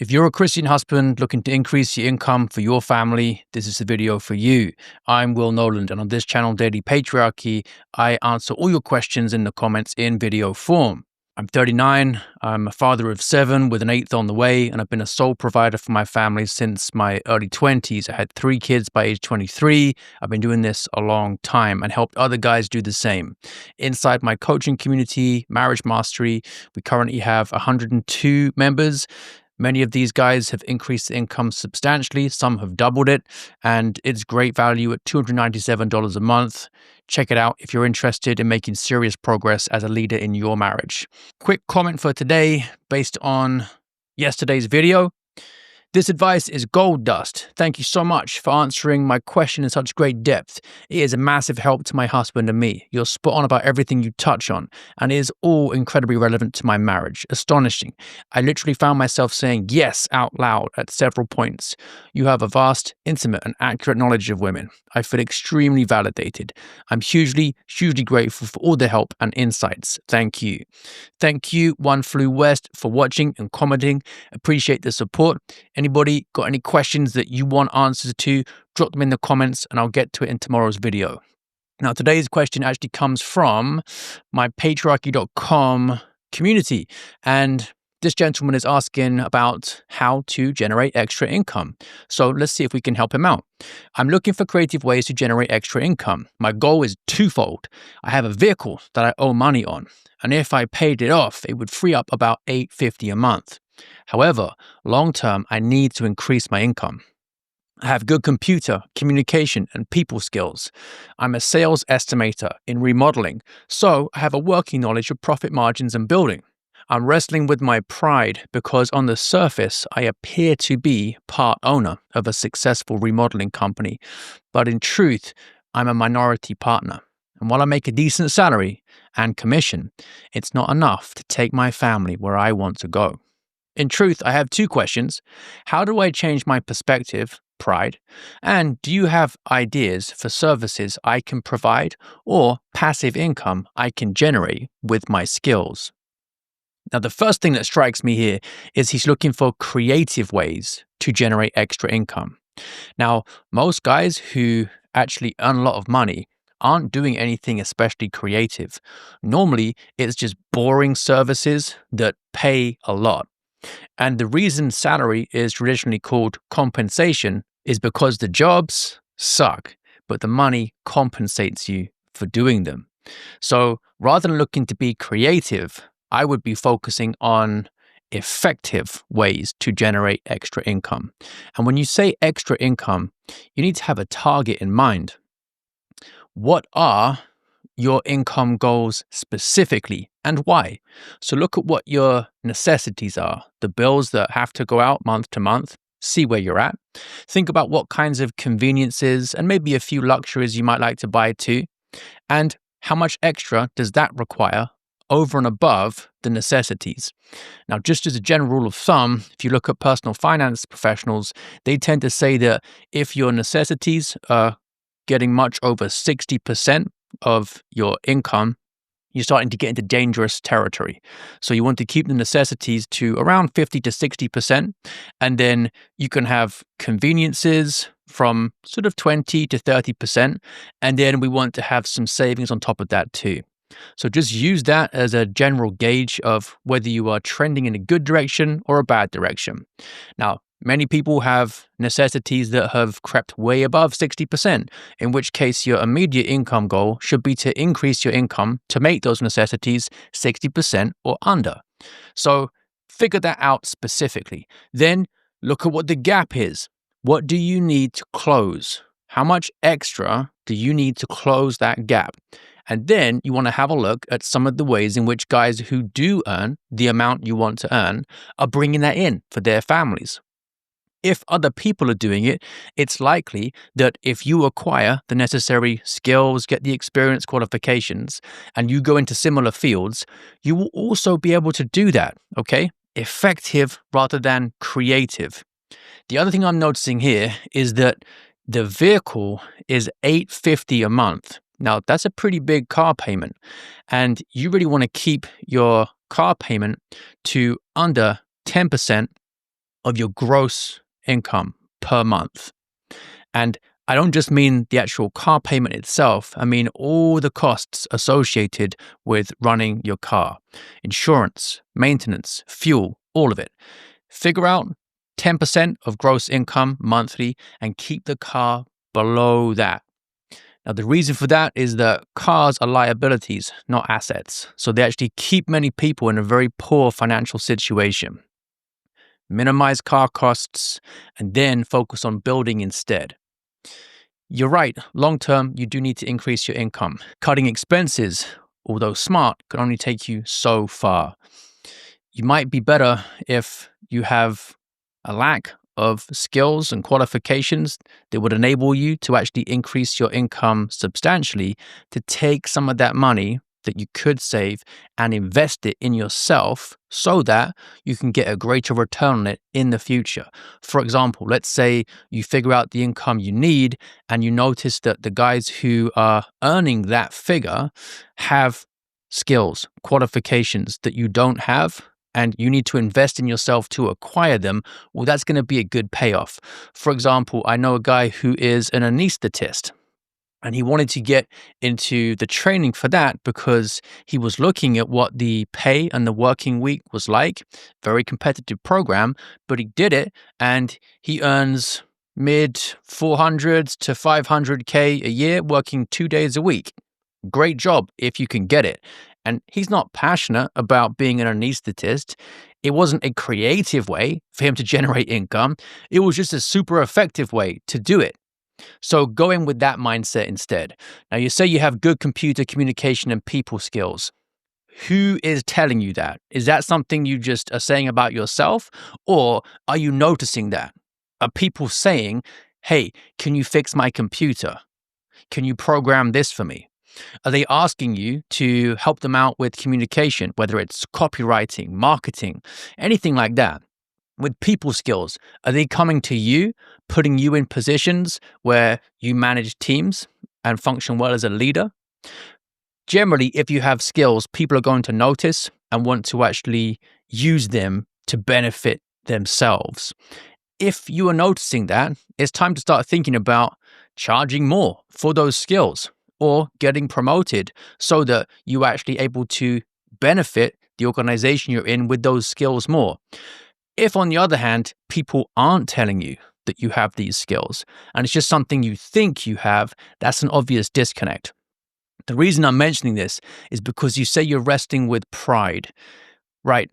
If you're a Christian husband looking to increase your income for your family, this is the video for you. I'm Knowland, and on this channel, Daily Patriarchy, I answer all your questions in the comments in video form. I'm 39, I'm a father of 7 with an 8th on the way, and I've been a sole provider for my family since my early 20s. I had 3 kids by age 23. I've been doing this a long time and helped other guys do the same. Inside my coaching community, Marriage Mastery, we currently have 102 members. Many of these guys have increased their income substantially. Some have doubled it, and it's great value at $297 a month. Check it out if you're interested in making serious progress as a leader in your marriage. Quick comment for today based on yesterday's video. This advice is gold dust. Thank you so much for answering my question in such great depth. It is a massive help to my husband and me. You're spot on about everything you touch on, and it is all incredibly relevant to my marriage. Astonishing. I literally found myself saying yes out loud at several points. You have a vast, intimate, and accurate knowledge of women. I feel extremely validated. I'm hugely grateful for all the help and insights. Thank you. Thank you, One Flew West, for watching and commenting. Appreciate the support. Anybody got any questions that you want answers to, drop them in the comments and I'll get to it in tomorrow's video. Now, today's question actually comes from my patriarchy.com community. And this gentleman is asking about how to generate extra income. So let's see if we can help him out. I'm looking for creative ways to generate extra income. My goal is twofold. I have a vehicle that I owe money on, and if I paid it off, it would free up about $850 a month. However, long term, I need to increase my income. I have good computer, communication, and people skills. I'm a sales estimator in remodeling, so I have a working knowledge of profit margins and building. I'm wrestling with my pride because on the surface, I appear to be part owner of a successful remodeling company, but in truth, I'm a minority partner. And while I make a decent salary and commission, it's not enough to take my family where I want to go. In truth, I have 2 questions. How do I change my perspective, pride? And do you have ideas for services I can provide or passive income I can generate with my skills? Now, the first thing that strikes me here is he's looking for creative ways to generate extra income. Now, most guys who actually earn a lot of money aren't doing anything especially creative. Normally, it's just boring services that pay a lot. And the reason salary is traditionally called compensation is because the jobs suck, but the money compensates you for doing them. So rather than looking to be creative, I would be focusing on effective ways to generate extra income. And when you say extra income, you need to have a target in mind. What are your income goals specifically and why? So look at what your necessities are, the bills that have to go out month to month. See where you're at. Think about what kinds of conveniences and maybe a few luxuries you might like to buy too. And how much extra does that require over and above the necessities? Now, just as a general rule of thumb, if you look at personal finance professionals, they tend to say that if your necessities are getting much over 60% of your income, you're starting to get into dangerous territory. So you want to keep the necessities to around 50 to 60%, and then you can have conveniences from sort of 20 to 30%, and then we want to have some savings on top of that too. So just use that as a general gauge of whether you are trending in a good direction or a bad direction. Now, many people have necessities that have crept way above 60%, in which case your immediate income goal should be to increase your income to make those necessities 60% or under. So figure that out specifically. Then look at what the gap is. What do you need to close? How much extra do you need to close that gap? And then you want to have a look at some of the ways in which guys who do earn the amount you want to earn are bringing that in for their families. If other people are doing it, it's likely that if you acquire the necessary skills, get the experience qualifications, and you go into similar fields, you will also be able to do that, okay? Effective rather than creative. The other thing I'm noticing here is that the vehicle is $850 a month. Now, that's a pretty big car payment, and you really want to keep your car payment to under 10% of your gross income per month. And I don't just mean the actual car payment itself. I mean all the costs associated with running your car: insurance, maintenance, fuel, all of it. Figure out 10% of gross income monthly and keep the car below that. Now, the reason for that is that cars are liabilities, not assets. So they actually keep many people in a very poor financial situation. Minimize car costs and then focus on building instead. You're right, long term, you do need to increase your income. Cutting expenses, although smart, can only take you so far. You might be better if you have a lack of skills and qualifications that would enable you to actually increase your income substantially, to take some of that money that you could save and invest it in yourself so that you can get a greater return on it in the future. For example, let's say you figure out the income you need and you notice that the guys who are earning that figure have skills, qualifications that you don't have, and you need to invest in yourself to acquire them. Well, that's going to be a good payoff. For example, I know a guy who is an anesthetist, and he wanted to get into the training for that because he was looking at what the pay and the working week was like. Very competitive program, but he did it and he earns mid 400s to 500K a year working 2 days a week. Great job if you can get it. And he's not passionate about being an anesthetist. It wasn't a creative way for him to generate income. It was just a super effective way to do it. So go in with that mindset instead. Now, you say you have good computer communication and people skills. Who is telling you that? Is that something you just are saying about yourself? Or are you noticing that? Are people saying, hey, can you fix my computer? Can you program this for me? Are they asking you to help them out with communication, whether it's copywriting, marketing, anything like that? With people skills, are they coming to you, putting you in positions where you manage teams and function well as a leader? Generally, if you have skills, people are going to notice and want to actually use them to benefit themselves. If you are noticing that, it's time to start thinking about charging more for those skills or getting promoted so that you're actually able to benefit the organization you're in with those skills more. If, on the other hand, people aren't telling you that you have these skills and it's just something you think you have, that's an obvious disconnect. The reason I'm mentioning this is because you say you're resting with pride, right?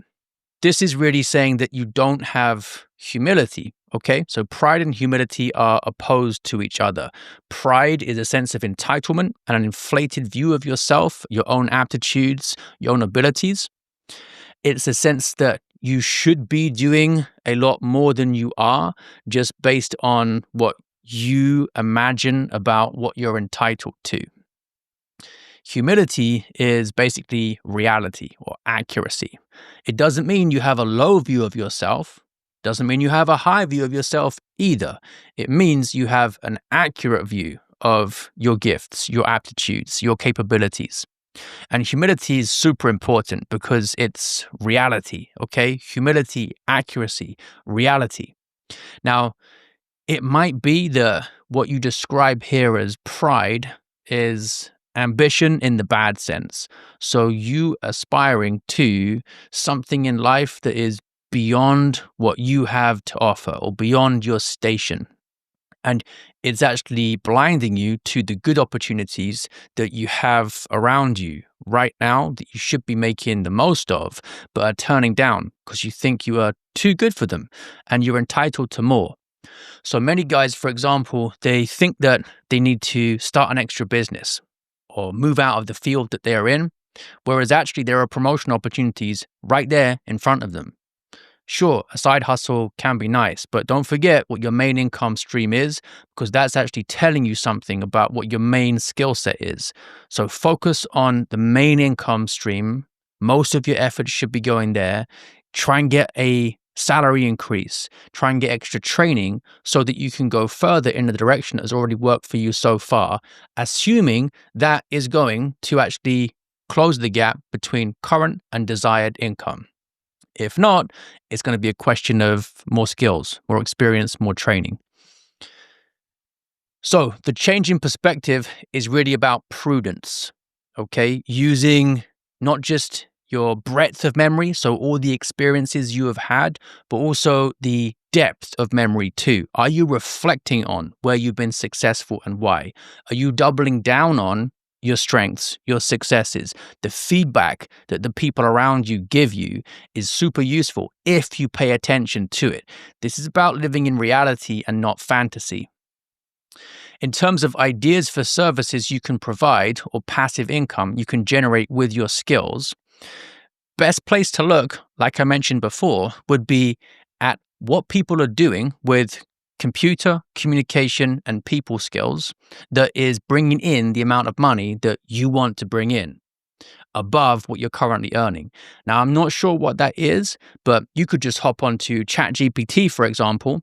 This is really saying that you don't have humility, okay? So pride and humility are opposed to each other. Pride is a sense of entitlement and an inflated view of yourself, your own aptitudes, your own abilities. It's a sense that you should be doing a lot more than you are just based on what you imagine about what you're entitled to. Humility is basically reality or accuracy. It doesn't mean you have a low view of yourself. Doesn't mean you have a high view of yourself either. It means you have an accurate view of your gifts, your aptitudes, your capabilities. And humility is super important because it's reality, okay? Humility, accuracy, reality. Now, it might be that what you describe here as pride is ambition in the bad sense. So you aspiring to something in life that is beyond what you have to offer or beyond your station. And it's actually blinding you to the good opportunities that you have around you right now that you should be making the most of, but are turning down because you think you are too good for them and you're entitled to more. So many guys, for example, they think that they need to start an extra business or move out of the field that they are in, whereas actually there are promotion opportunities right there in front of them. Sure, a side hustle can be nice, but don't forget what your main income stream is, because that's actually telling you something about what your main skill set is. So focus on the main income stream. Most of your efforts should be going there. Try and get a salary increase. Try and get extra training so that you can go further in the direction that has already worked for you so far, assuming that is going to actually close the gap between current and desired income. If not, it's going to be a question of more skills, more experience, more training. So the change in perspective is really about prudence, okay? Using not just your breadth of memory, so all the experiences you have had, but also the depth of memory too. Are you reflecting on where you've been successful and why? Are you doubling down on your strengths, your successes? The feedback that the people around you give you is super useful if you pay attention to it. This is about living in reality and not fantasy. In terms of ideas for services you can provide or passive income you can generate with your skills, best place to look, like I mentioned before, would be at what people are doing with computer, communication, and people skills that is bringing in the amount of money that you want to bring in above what you're currently earning. Now, I'm not sure what that is, but you could just hop onto ChatGPT, for example,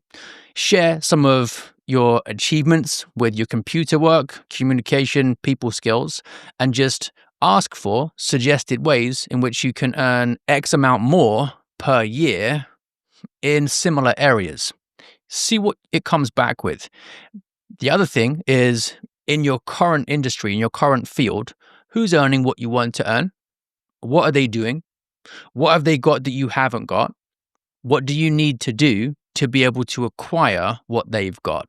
share some of your achievements with your computer work, communication, people skills, and just ask for suggested ways in which you can earn X amount more per year in similar areas. See what it comes back with. The other thing is, in your current industry, in your current field, who's earning what you want to earn? What are they doing? What have they got that you haven't got? What do you need to do to be able to acquire what they've got?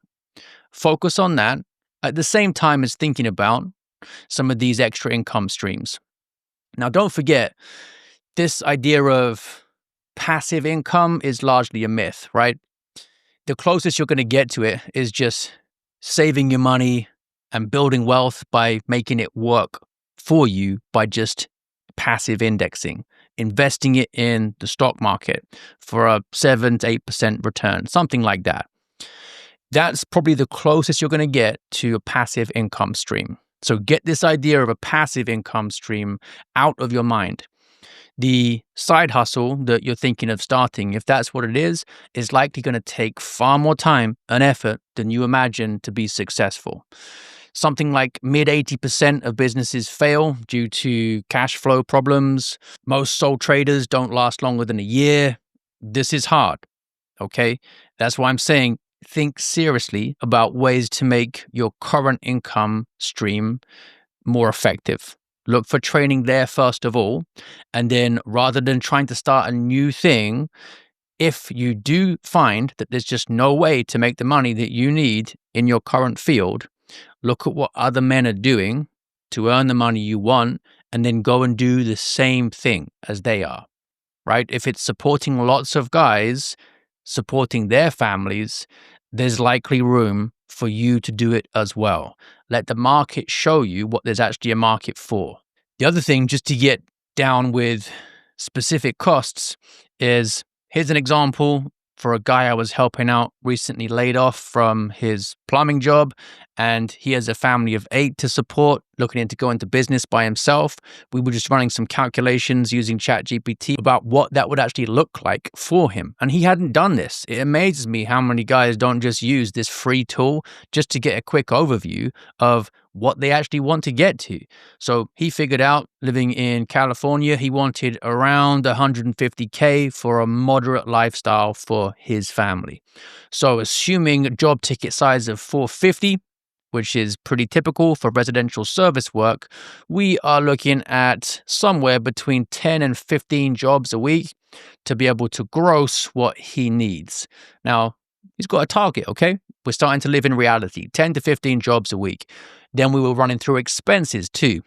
Focus on that at the same time as thinking about some of these extra income streams. Now, don't forget, this idea of passive income is largely a myth, right? The closest you're going to get to it is just saving your money and building wealth by making it work for you by just passive indexing, investing it in the stock market for a 7 to 8% return, something like that. That's probably the closest you're going to get to a passive income stream. So get this idea of a passive income stream out of your mind. The side hustle that you're thinking of starting, if that's what it is likely going to take far more time and effort than you imagine to be successful. Something like mid 80% of businesses fail due to cash flow problems. Most sole traders don't last longer than a year. This is hard, okay? That's why I'm saying think seriously about ways to make your current income stream more effective. Look for training there first of all. And then rather than trying to start a new thing, if you do find that there's just no way to make the money that you need in your current field, look at what other men are doing to earn the money you want and then go and do the same thing as they are, right? If it's supporting lots of guys, supporting their families, there's likely room for you to do it as well. Let the market show you what there's actually a market for. The other thing, just to get down with specific costs, is here's an example for a guy I was helping out recently laid off from his plumbing job, and he has a family of 8 to support, looking into going into business by himself. We were just running some calculations using ChatGPT about what that would actually look like for him. And he hadn't done this. It amazes me how many guys don't just use this free tool just to get a quick overview of what they actually want to get to. So he figured out, living in California, he wanted around $150K for a moderate lifestyle for his family. So assuming a job ticket size of $450, which is pretty typical for residential service work, we are looking at somewhere between 10 and 15 jobs a week to be able to gross what he needs. Now, he's got a target, okay? We're starting to live in reality, 10 to 15 jobs a week. Then we were running through expenses too.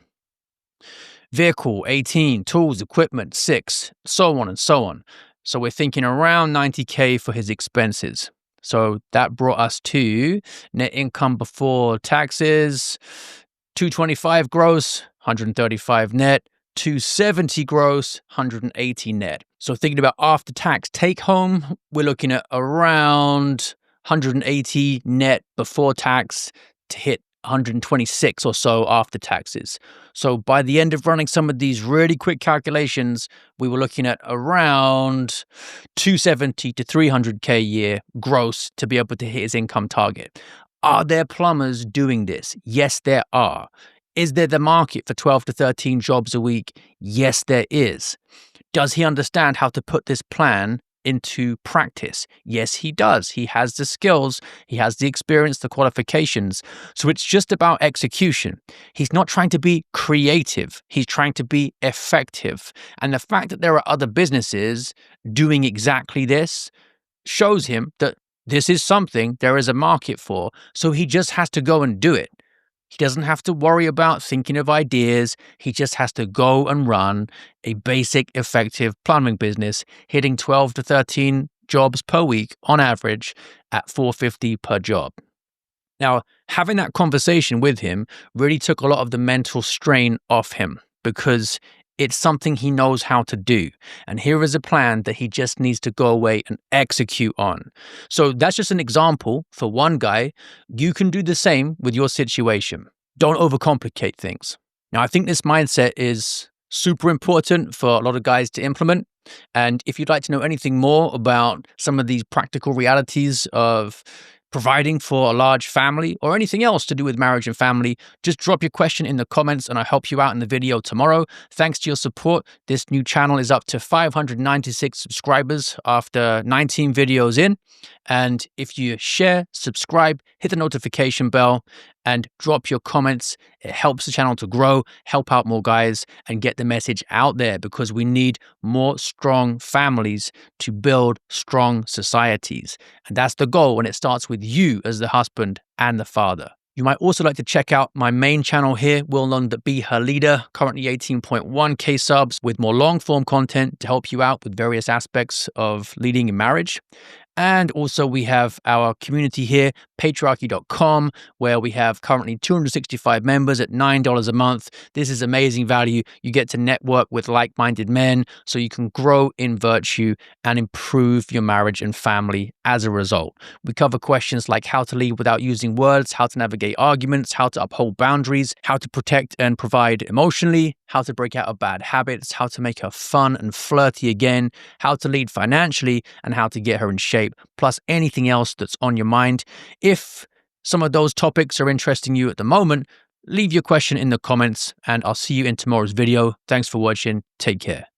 Vehicle, 18, tools, equipment, 6, so on and so on. So we're thinking around 90K for his expenses. So that brought us to net income before taxes, 225 gross, 135 net, 270 gross, 180 net. So thinking about after tax take home, we're looking at around 180 net before tax to hit 126 or so after taxes. So by the end of running some of these really quick calculations, we were looking at around 270 to 300K a year gross to be able to hit his income target. Are there plumbers doing this? Yes, there are. Is there the market for 12 to 13 jobs a week? Yes, there is. Does he understand how to put this plan into practice? Yes, he does. He has the skills, he has the experience, the qualifications. So it's just about execution. He's not trying to be creative, he's trying to be effective. And the fact that there are other businesses doing exactly this shows him that this is something there is a market for. So he just has to go and do it. He doesn't have to worry about thinking of ideas. He just has to go and run a basic, effective plumbing business, hitting 12 to 13 jobs per week on average at $450 per job. Now, having that conversation with him really took a lot of the mental strain off him because it's something he knows how to do. And here is a plan that he just needs to go away and execute on. So that's just an example for one guy. You can do the same with your situation. Don't overcomplicate things. Now, I think this mindset is super important for a lot of guys to implement. And if you'd like to know anything more about some of these practical realities of providing for a large family or anything else to do with marriage and family, just drop your question in the comments and I'll help you out in the video tomorrow. Thanks to your support, this new channel is up to 596 subscribers after 19 videos in. And if you share, subscribe, hit the notification bell, and drop your comments, it helps the channel to grow, help out more guys, and get the message out there because we need more strong families to build strong societies. And that's the goal, and it starts with you as the husband and the father. You might also like to check out my main channel here, Will Knowland, Be Her Leader, currently 18.1k subs with more long-form content to help you out with various aspects of leading in marriage. And also we have our community here, Patriarchy.com, where we have currently 265 members at $9 a month. This is amazing value. You get to network with like-minded men so you can grow in virtue and improve your marriage and family as a result. We cover questions like how to lead without using words, how to navigate arguments, how to uphold boundaries, how to protect and provide emotionally, how to break out of bad habits, how to make her fun and flirty again, how to lead financially, and how to get her in shape, plus anything else that's on your mind. If some of those topics are interesting you at the moment, leave your question in the comments and I'll see you in tomorrow's video. Thanks for watching. Take care.